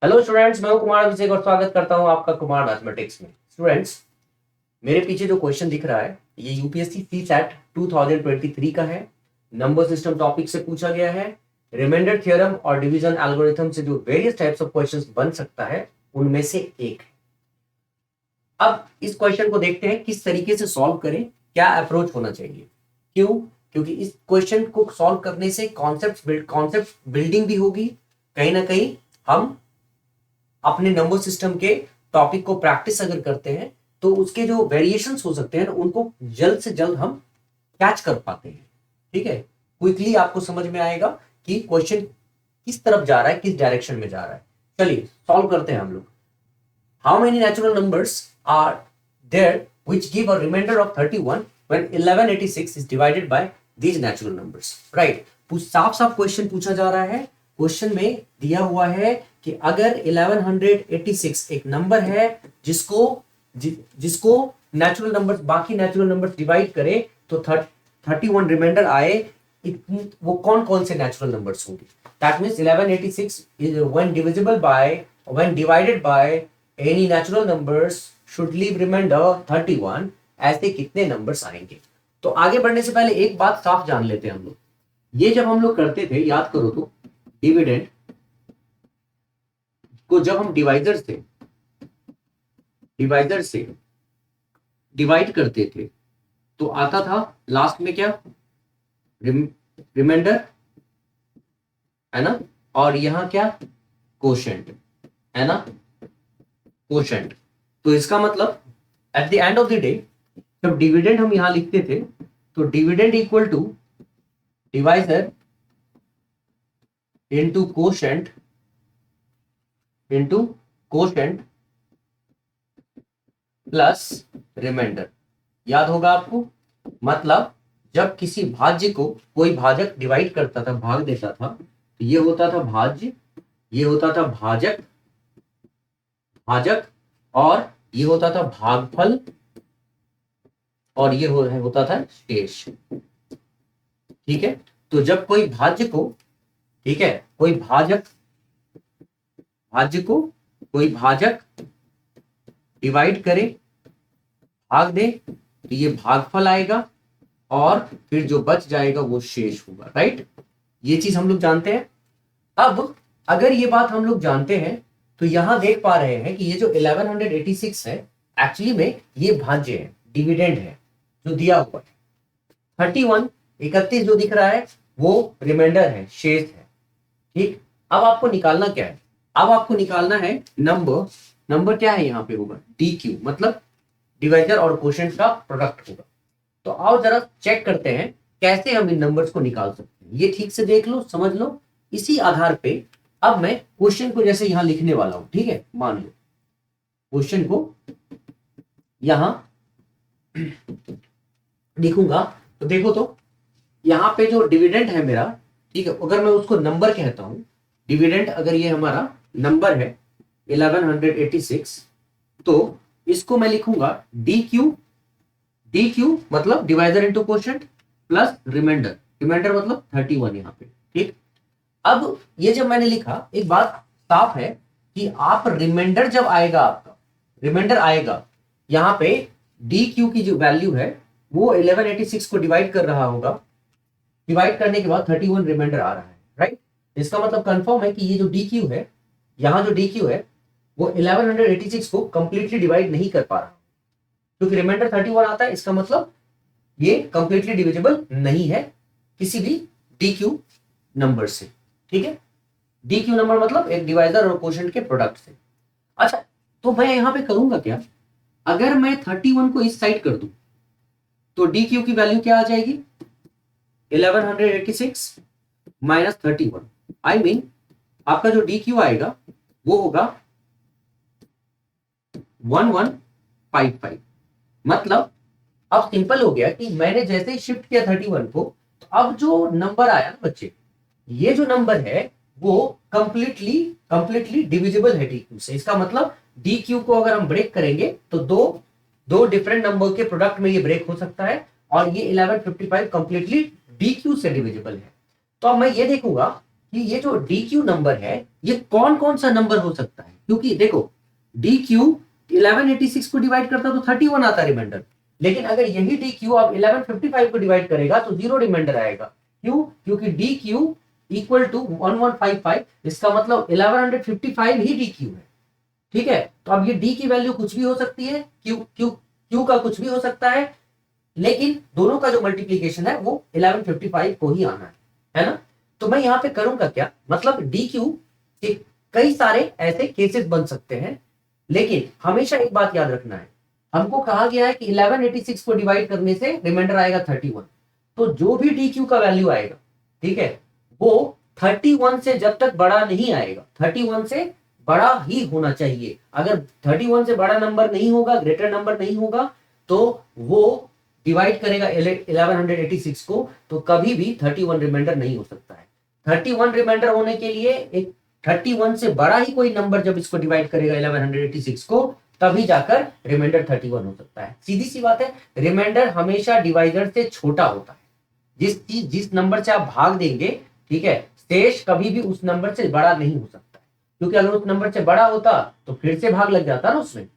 Hello students, मैं हूं कुमार अभिषेक और स्वागत करता हूं आपका कुमार मैथमेटिक्स में। स्टूडेंट्स, मेरे पीछे जो क्वेश्चन दिख रहा है ये यूपीएससी सीसैट 2023 का है। नंबर सिस्टम टॉपिक से पूछा गया है। रिमाइंडर थ्योरम और डिवीजन एल्गोरिथम से जो वेरियस टाइप्स ऑफ क्वेश्चंस बन सकता है उनमें से एक है। अब इस क्वेश्चन को देखते हैं किस तरीके से सॉल्व करें, क्या अप्रोच होना चाहिए। क्यों? क्योंकि इस क्वेश्चन को सॉल्व करने से कॉन्सेप्ट बिल्डिंग भी होगी। कहीं ना कहीं हम अपने नंबर सिस्टम के टॉपिक को प्रैक्टिस अगर करते हैं तो उसके जो वेरिएशंस हो सकते हैं उनको जल्द से जल्द हम कैच कर पाते हैं। ठीक है, क्विकली आपको समझ में आएगा कि क्वेश्चन किस तरफ जा रहा है, किस डायरेक्शन में जा रहा है। चलिए सॉल्व करते हैं हम लोग। How many natural numbers are there which give a reminder of 31 when 1186 is divided by these natural numbers. Right, साफ साफ क्वेश्चन पूछा जा रहा है। क्वेश्चन में दिया हुआ है कि अगर 1186 एक नंबर है जिसको नेचुरल नंबर्स, बाकी नेचुरल नंबर्स डिवाइड करे तो 31 रिमाइंडर आए, वो कौन कौन से नेचुरल नंबर्स होंगे। That means 1186 is when divided by any natural numbers should leave remainder 31। ऐसे कितने नंबर्स आएंगे। तो आगे बढ़ने से पहले एक बात साफ जान लेते हैं हम लोग। ये जब हम लोग करते थे, याद करो तो, डिविडेंड को जब हम डिवाइजर से डिवाइड करते थे तो आता था लास्ट में क्या, रिमाइंडर, है ना। और यहां क्या, कोशेंट, है ना, कोशेंट। तो इसका मतलब at the end of the day जब डिविडेंड हम यहां लिखते थे तो dividend equal to divisor into quotient plus reminder. याद होगा आपको। मतलब जब किसी भाज्य को कोई भाजक डिवाइड करता था, भाग देता था, तो ये होता था भाज्य, ये होता था भाजक, और ये होता था भागफल, और ये होता था शेष। ठीक है, तो जब कोई भाज्य को, ठीक है, कोई भाजक डिवाइड करे, भाग दे, तो ये भागफल आएगा और फिर जो बच जाएगा वो शेष होगा। राइट, ये चीज हम लोग जानते हैं। अब अगर ये बात हम लोग जानते हैं तो यहां देख पा रहे हैं कि ये जो 1186 है एक्चुअली में ये भाज्य है, डिविडेंड है जो दिया हुआ है। 31 जो दिख रहा है वो रिमाइंडर है, शेष है। ठीक, अब आपको निकालना क्या है, अब आपको निकालना है नंबर क्या है यहाँ पे होगा, डी क्यू, मतलब डिवाइजर और कोशेंट का प्रोडक्ट होगा। तो आओ जरा चेक करते हैं कैसे हम इन नंबर्स को निकाल सकते हैं। ये ठीक से देख लो, समझ लो। इसी आधार पे अब मैं क्वेश्चन को जैसे यहां लिखने वाला हूं, ठीक है, मान लो क्वेश्चन को यहां लिखूंगा तो देखो तो यहां पे जो डिविडेंड है मेरा, ठीक है, अगर मैं उसको नंबर कहता हूं, डिविडेंड अगर ये हमारा नंबर है 1186, तो इसको मैं लिखूंगा डी क्यू मतलब divisor into quotient plus reminder मतलब 31 यहाँ पे। ठीक, अब ये जब मैंने लिखा, एक बात साफ है कि आप रिमाइंडर जब आएगा, आपका रिमाइंडर आएगा यहाँ पे, डी क्यू की जो वैल्यू है वो 1186 को डिवाइड कर रहा होगा, डिवाइड करने के बाद 31 रिमाइंडर आ रहा है। राइट, इसका मतलब कंफर्म है कि ये जो डी क्यू है, यहाँ जो डी क्यू है वो 1186 को कंप्लीटली डिवाइड नहीं कर पा रहा, क्योंकि रिमाइंडर 31 आता है। इसका मतलब ये कंप्लीटली डिविजिबल नहीं है किसी भी डी क्यू नंबर से। ठीक है, डी क्यू नंबर मतलब एक डिवाइजर और कोशेंट के प्रोडक्ट से। अच्छा, तो मैं यहां पे करूंगा क्या, अगर मैं 31 को इस साइड कर दूं तो डी क्यू की वैल्यू क्या आ जाएगी, 1186 माइनस 31। आई मीन आपका जो डी क्यू आएगा वो होगा 1155। मतलब अब सिंपल हो गया कि मैंने जैसे ही शिफ्ट किया 31 को, तो अब जो नंबर आया ना बच्चे, ये जो नंबर है वो कंप्लीटली डिविजिबल है डी क्यू से। इसका मतलब डी क्यू को अगर हम ब्रेक करेंगे तो दो डिफरेंट नंबर के प्रोडक्ट में ये ब्रेक हो सकता है, और ये 1155 कंप्लीटली डी क्यू से डिविजिबल है। तो अब मैं ये देखूंगा कि ये जो डी क्यू नंबर है ये कौन कौन सा नंबर हो सकता है, क्योंकि देखो डी क्यू 1186 को डिवाइड करता तो 31 आता रिमाइंडर, लेकिन अगर यही डी क्यू आप 1155 को डिवाइड करेगा तो 0 रिमाइंडर आएगा। क्यों? क्योंकि डी क्यू इक्वल टू 1155, इसका मतलब 1155 ही डी क्यू है। ठीक है, तो अब ये डी की वैल्यू कुछ भी हो सकती है, क्यू क्यू क्यू का कुछ भी हो सकता है, लेकिन दोनों का जो मल्टीप्लीकेशन है वो 1155 को ही आना है ना। तो मैं यहां पे करूंगा क्या, मतलब डी क्यू के कई सारे ऐसे केसेस बन सकते हैं, लेकिन हमेशा एक बात याद रखना है, हमको कहा गया है कि 1186 को डिवाइड करने से रिमाइंडर आएगा 31। तो जो भी डी क्यू का वैल्यू आएगा, ठीक है, वो 31 से जब तक बड़ा नहीं आएगा, 31 से बड़ा ही होना चाहिए। अगर 31 से बड़ा नंबर नहीं होगा, ग्रेटर नंबर नहीं होगा, तो वो डिवाइड करेगा 1186 को, तो कभी भी 31 रिमाइंडर नहीं हो सकता है। 31 रिमाइंडर होने के लिए एक 31 से बड़ा ही कोई नंबर जब इसको डिवाइड करेगा 1186 को, तभी जाकर रिमाइंडर 31 हो सकता है। सीधी सी बात है, रिमाइंडर हमेशा डिवाइडर से छोटा होता है। जिस नंबर से आप भाग देंगे, ठीक है, शेष कभी भी उस नंबर से बड़ा नहीं हो सकता है, क्योंकि अगर उस नंबर से बड़ा होता तो फिर से भाग लग जाता ना उसमें,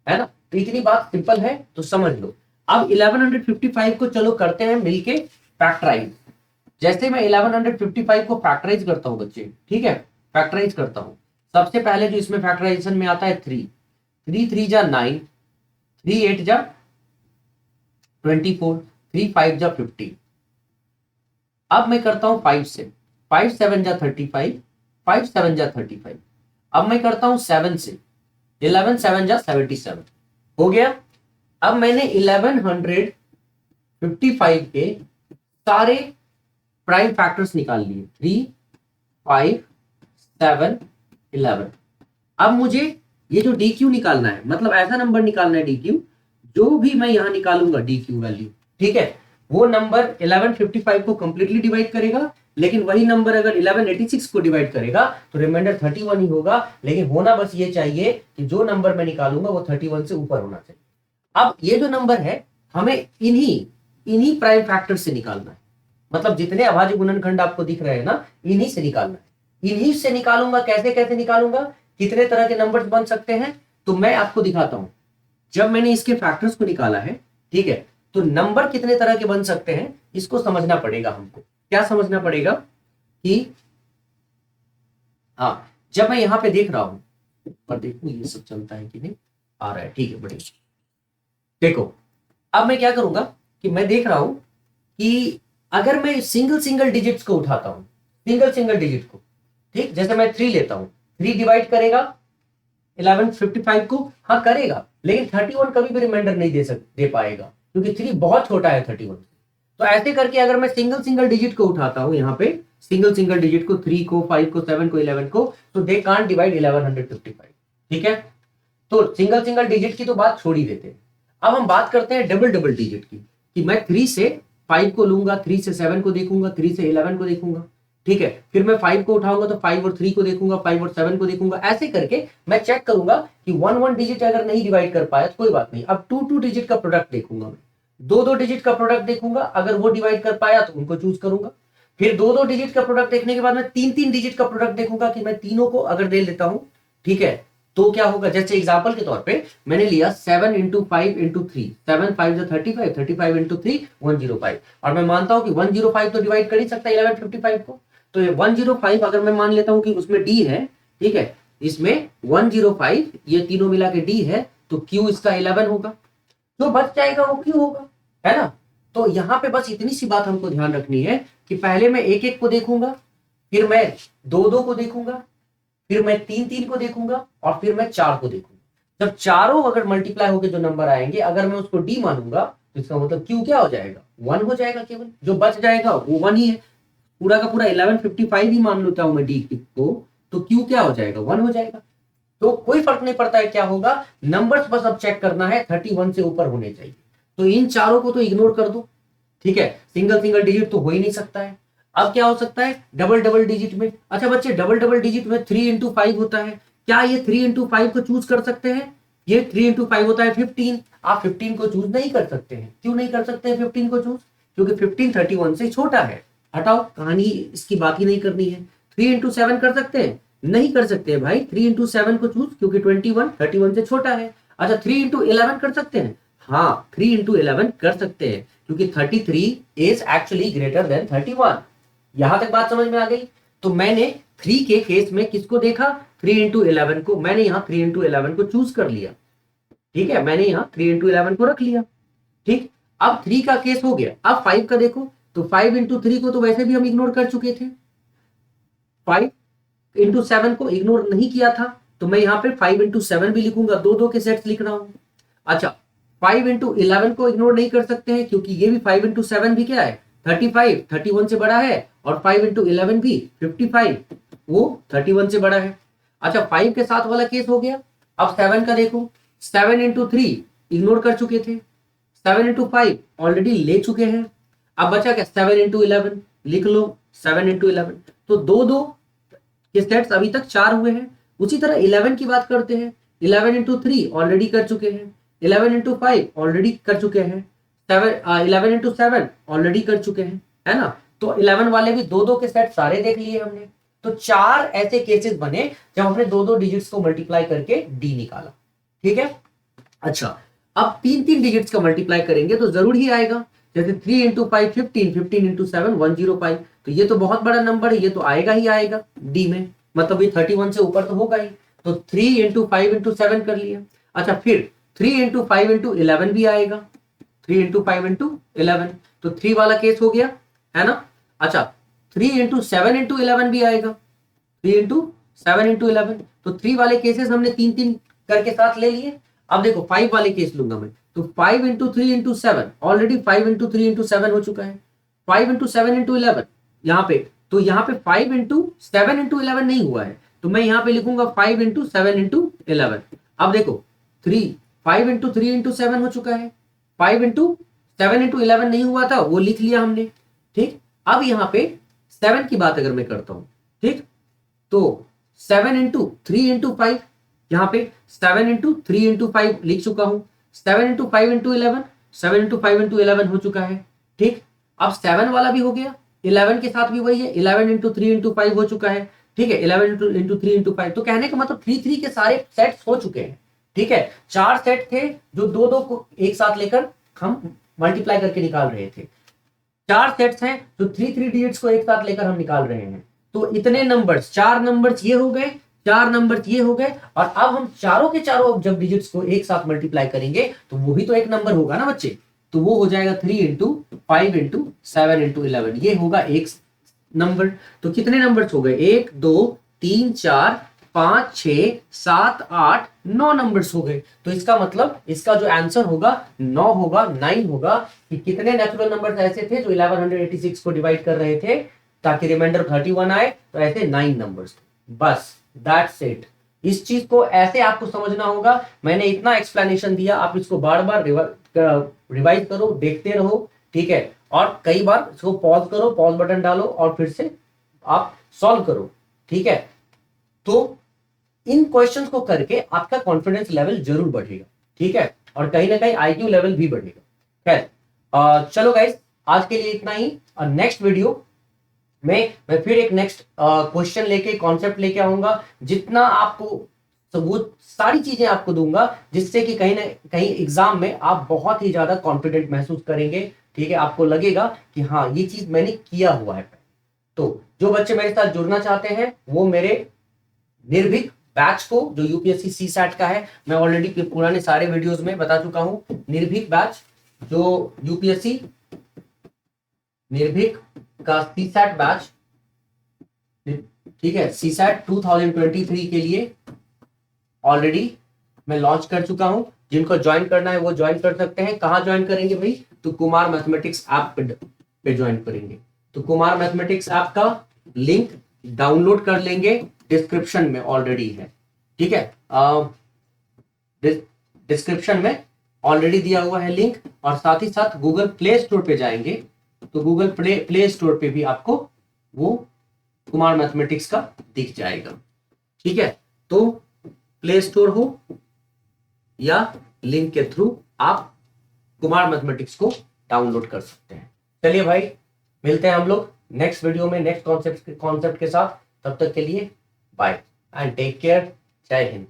है ना। तो इतनी बात सिंपल है, तो समझ लो। अब 1155 को चलो करते हैं मिलके फैक्टराइज। जैसे मैं 1155 को फैक्टराइज करता हूं बच्चे, ठीक है, फैक्टराइज करता हूं, सबसे पहले जो इसमें फैक्टराइजेशन में आता है 3 3 जा 9, 3 8 जा 24, 3 5 जा 50। अब मैं करता हूं 5 से, 5 7 जा 35, 5 7 जा 35। अब मैं करता हूं 7 से, 11 7 जा 77। हो गया। अब मैंने 1155 के सारे प्राइम फैक्टर्स निकाल लिए, 3 5 7 11। अब मुझे ये जो डी क्यू निकालना है, मतलब ऐसा नंबर निकालना है डी क्यू, जो भी मैं यहां निकालूंगा डी क्यू वैल्यू, ठीक है, वो नंबर 1155 को कंप्लीटली डिवाइड करेगा, लेकिन वही नंबर अगर 1186 को डिवाइड करेगा तो रिमाइंडर 31 ही होगा। लेकिन होना बस ये चाहिए कि जो नंबर मैं निकालूंगा वो 31 से ऊपर होना चाहिए। अब ये जो नंबर है हमें इन्हीं प्राइम फैक्टर से निकालना है, मतलब जितने अभाज्य गुणनखंड आपको दिख रहे हैं ना, इन्हीं से निकालना है। इन्हीं से निकालूंगा, कैसे कैसे निकालूंगा, कितने तरह के नंबर्स बन सकते हैं, तो मैं आपको दिखाता हूं। जब मैंने इसके फैक्टर्स को निकाला है, ठीक है, तो नंबर कितने तरह के बन सकते हैं इसको समझना पड़ेगा हमको। क्या समझना पड़ेगा कि हाँ, जब मैं यहां पे देख रहा हूं, पर देखो ये सब चलता है कि नहीं, आ रहा है, ठीक है, बढ़िया। देखो अब मैं क्या करूंगा कि मैं देख रहा हूं कि अगर मैं सिंगल डिजिट्स को उठाता हूं, सिंगल डिजिट को, ठीक, जैसे मैं 3 लेता हूं, 3 डिवाइड करेगा 1155 को, हाँ करेगा, लेकिन 31 कभी भी रिमाइंडर नहीं दे पाएगा, क्योंकि 3 बहुत छोटा है 31 से। तो ऐसे करके अगर मैं सिंगल डिजिट को उठाता हूं, यहाँ पे सिंगल डिजिट को, 3 को, 5 को, 7 को, 11 को, तो दे कांट डिवाइड 1155। ठीक है, तो सिंगल डिजिट की तो बात छोड़ ही देते हैं। अब हम बात करते हैं डबल डिजिट की, कि मैं 3 से 5 को लूंगा, 3 से 7 को देखूंगा, 3 से 11 को देखूंगा, ठीक है, फिर मैं 5 को उठाऊंगा तो 5 और 3 को देखूंगा, 5 और 7 को देखूंगा। ऐसे करके मैं चेक करूंगा कि 1 डिजिट अगर नहीं डिवाइड कर पाया तो कोई बात नहीं, अब 2 डिजिट का प्रोडक्ट देखूंगा, मैं 2 डिजिट का प्रोडक्ट देखूंगा, अगर वो डिवाइड कर पाया तो उनको चूज करूंगा। फिर 2 डिजिट का प्रोडक्ट देखने के बाद मैं 3 डिजिट का प्रोडक्ट देखूंगा कि मैं तीनों को अगर दे लेता हूं, ठीक है, तो क्या होगा। जैसे एग्जांपल के तौर पे मैंने लिया 7 इंटू 5 इंटू 3, 7 5 35, 35 इंटू 3 105, और मैं मानता हूं कि 105 तो डिवाइड कर ही सकता है 1155 को। तो ये 105 अगर मैं मान लेता हूं कि उसमें डी है, ठीक है, इसमें 105 ये तीनों मिला के डी है, तो क्यू इसका 11 होगा, जो बच जाएगा वो क्यू होगा, है ना। तो यहां पे बस इतनी सी बात हमको ध्यान रखनी है कि पहले मैं एक एक को देखूंगा, फिर मैं 2 को देखूंगा, फिर मैं 3 को देखूंगा, और फिर मैं 4 को देखूंगा। जब चारों अगर मल्टीप्लाई होकर जो नंबर आएंगे, अगर मैं उसको डी मानूंगा तो इसका मतलब क्यू क्या हो जाएगा, 1 हो जाएगा। केवल जो बच जाएगा वो 1 ही है। पूरा का पूरा 1155 ही मान लेता हूं मैं डी को, तो क्यू क्या हो जाएगा, 1 हो जाएगा। तो कोई फर्क नहीं पड़ता है क्या होगा, नंबर्स बस अब चेक करना है 31 से ऊपर होने चाहिए। तो इन चारों को तो इग्नोर कर दो, ठीक है, सिंगल डिजिट तो हो ही नहीं सकता है। अब क्या हो सकता है, डबल डिजिट में। अच्छा बच्चे, डबल डिजिट में 3 इंटू 5 होता है, क्या ये 3 इंटू 5 को चूज कर सकते हैं। ये 3 इंटू 5 होता है 15, आप 15 को चूज नहीं कर सकते हैं। क्यों नहीं कर सकते हैं 15 को चूज, क्योंकि 15 31 से छोटा है। हटाओ, कहानी इसकी बात ही नहीं करनी है। 3 into 7 कर सकते हैं? नहीं कर सकते हैं भाई। 3 into 7 को चूज, क्योंकि 31 से छोटा है। अच्छा 3 into 11 कर सकते हैं? हाँ 3 into 11 कर सकते हैं, क्योंकि 33 इज एक्चुअली ग्रेटर देन 31। यहां तक बात समझ में आ गई? तो मैंने 3 के केस में किसको देखा? 3 into 11 को। मैंने यहाँ 3 into 11 को चूज कर लिया। ठीक है, मैंने यहाँ 3 into 11 को रख लिया। ठीक, अब 3 का केस हो गया। अब 5 का देखो, तो 5 into 3 को तो वैसे भी हम इग्नोर कर चुके थे। 5 into 7 को इग्नोर नहीं किया था, तो मैं यहाँ पे 5 into 7 भी लिखूंगा। दो के सेट्स लिख रहा हूं। अच्छा 5 into 11 को इग्नोर नहीं कर सकते हैं, क्योंकि ये भी 5 into 7 भी क्या है? 35, 31 से बड़ा है। और 5 into 11 भी 55, वो 31 से बड़ा है। अच्छा 5 के साथ वाला केस हो गया। अब 7 का देखो, 7 into 3 इग्नोर कर चुके थे। 7 into 5 ऑलरेडी ले चुके हैं। अब बचा क्या? 7 into 11 लिख लो। 7 into 11, तो दो के सेट्स अभी तक 4 हुए हैं। उसी तरह 11 की बात करते हैं। 11 into 3 ऑलरेडी कर चुके हैं। 11 into 5 ऑलरेडी कर चुके हैं। 11 into 7 ऑलरेडी कर चुके हैं, है ना? तो 11 वाले भी दो के सेट सारे देख लिए हमने। तो 4 ऐसे केसेस बने जब हमने दो डिजिट्स को मल्टीप्लाई करके डी निकाला। ठीक है। अच्छा अब 3 डिजिट्स का मल्टीप्लाई करेंगे तो जरूर ही आएगा। जैसे 3 into 5 15, 15 into 7 105। तो ये तो बहुत बड़ा नंबर है, ये तो आएगा ही आएगा डी में। मतलब ये 31 से ऊपर तो होगा ही। तो 3 into 5 into 7 कर लिया। अच्छा फिर 3 into 5 into 11 भी आएगा। 3 into 5 into 11, तो 3 वाला केस हो गया, है ना? अच्छा 3 into 7 into 11 भी आएगा। 3 into 7 into 11, तो 3 वाले केसेस हमने 3 करके साथ ले लिए। अब देखो 5 वाले केस लूंगा मैं, तो 5 into 3 into 7 already 5 into 3 into 7 हो चुका है। 5 into 7 into 11 यहाँ पे, तो यहाँ पे 5 into 7 into 11 नहीं हुआ है, तो मैं यहाँ पे लिखूंगा 5 into 7 into 11। अब देखो 5 into 3 into 7 हो चुका है। 5 into 7 into 11 नहीं हुआ था, वो लिख लिया हमने। ठीक, अब यहाँ पे 7 की बात अगर मैं करता हूं, ठीक, तो 7 into 3 into 5, यहाँ पे 7 into 3 into 5 लिख चुका हूं। 7 into 5 into 11, 7 into 5 into 11 हो चुका है। ठीक, अब 7 वाला भी हो गया। 11 के साथ भी वही है, 11 into 3 into 5 हो चुका है। ठीक है, 11 into 3 into 5। तो कहने का मतलब 3 के सारे सेट्स हो चुके हैं। ठीक है, 4 सेट थे जो दो को एक साथ लेकर हम मल्टीप्लाई करके निकाल रहे थे। 4 सेट्स हैं जो 3 डिजिट्स को एक साथ लेकर हम निकाल रहे हैं। तो इतने नंबर्स, 4 नंबर्स ये हो गए, 4 नंबर्स ये हो गए, और अब हम चारों के चारों जब डिजिट्स को एक साथ मल्टीप्लाई करेंगे तो वो भी तो एक नंबर होगा ना बच्चे। तो वो हो जाएगा 3 into 5 into 7 into 11, ये होगा एक नंबर। तो कितने नंबर्स हो गए? 1 2 3 4 5 6 7 8 9 नंबर्स हो गए। तो इसका मतलब इसका जो आंसर होगा 9 होगा, 9 होगा। कि कितने नेचुरल नंबर्स ऐसे थे जो 1186 को डिवाइड कर रहे थे ताकि रिमाइंडर 31 आए? तो ऐसे 9 नंबर्स। बस दैट्स इट। इस चीज को ऐसे आपको समझना होगा। मैंने इतना एक्सप्लेनेशन दिया, आप इसको बार बार रिवाइज करो, देखते रहो। ठीक है, और कई बार इसको पॉज करो, पॉज बटन डालो और फिर से आप सॉल्व करो। ठीक है, तो इन क्वेश्चंस को करके आपका कॉन्फिडेंस लेवल जरूर बढ़ेगा। ठीक है, और कहीं ना कहीं आईक्यू लेवल भी बढ़ेगा। खैर चलो गाइस, आज के लिए इतना ही। नेक्स्ट वीडियो में मैं फिर एक नेक्स्ट क्वेश्चन लेके, कॉन्सेप्ट लेके आऊंगा। जितना आपको सबूत, सारी चीजें आपको दूंगा, जिससे कि कहीं ना कहीं एग्जाम में आप बहुत ही ज्यादा कॉन्फिडेंट महसूस करेंगे। ठीक है, आपको लगेगा कि हाँ ये चीज मैंने किया हुआ है। तो जो बच्चे मेरे साथ जुड़ना चाहते हैं वो मेरे निर्भीक बैच को, जो यूपीएससी सीसैट का है, मैं ऑलरेडी पुराने सारे वीडियोस में बता चुका हूं। निर्भीक बैच जो यूपीएससी निर्भीक का सीसैट बैच, ठीक है, सीसैट 2023 के लिए ऑलरेडी मैं लॉन्च कर चुका हूं। जिनको ज्वाइन करना है वो ज्वाइन कर सकते हैं। कहां ज्वाइन करेंगे भाई? तो कुमार मैथमेटिक्स ऐप पे ज्वाइन करेंगे। तो कुमार मैथमेटिक्स ऐप का लिंक डाउनलोड कर लेंगे, डिस्क्रिप्शन में ऑलरेडी है। ठीक है, डिस्क्रिप्शन में ऑलरेडी दिया हुआ है लिंक। और साथ ही साथ गूगल प्ले स्टोर पे जाएंगे तो गूगल प्ले स्टोर पे भी आपको वो कुमार मैथमेटिक्स का दिख जाएगा। ठीक है, तो प्ले स्टोर हो या लिंक के थ्रू आप कुमार मैथमेटिक्स को डाउनलोड कर सकते हैं। चलिए भाई, मिलते हैं हम लोग नेक्स्ट वीडियो में नेक्स्ट कॉन्सेप्ट के साथ। तब तक के लिए बाय एंड टेक केयर। जय हिंद।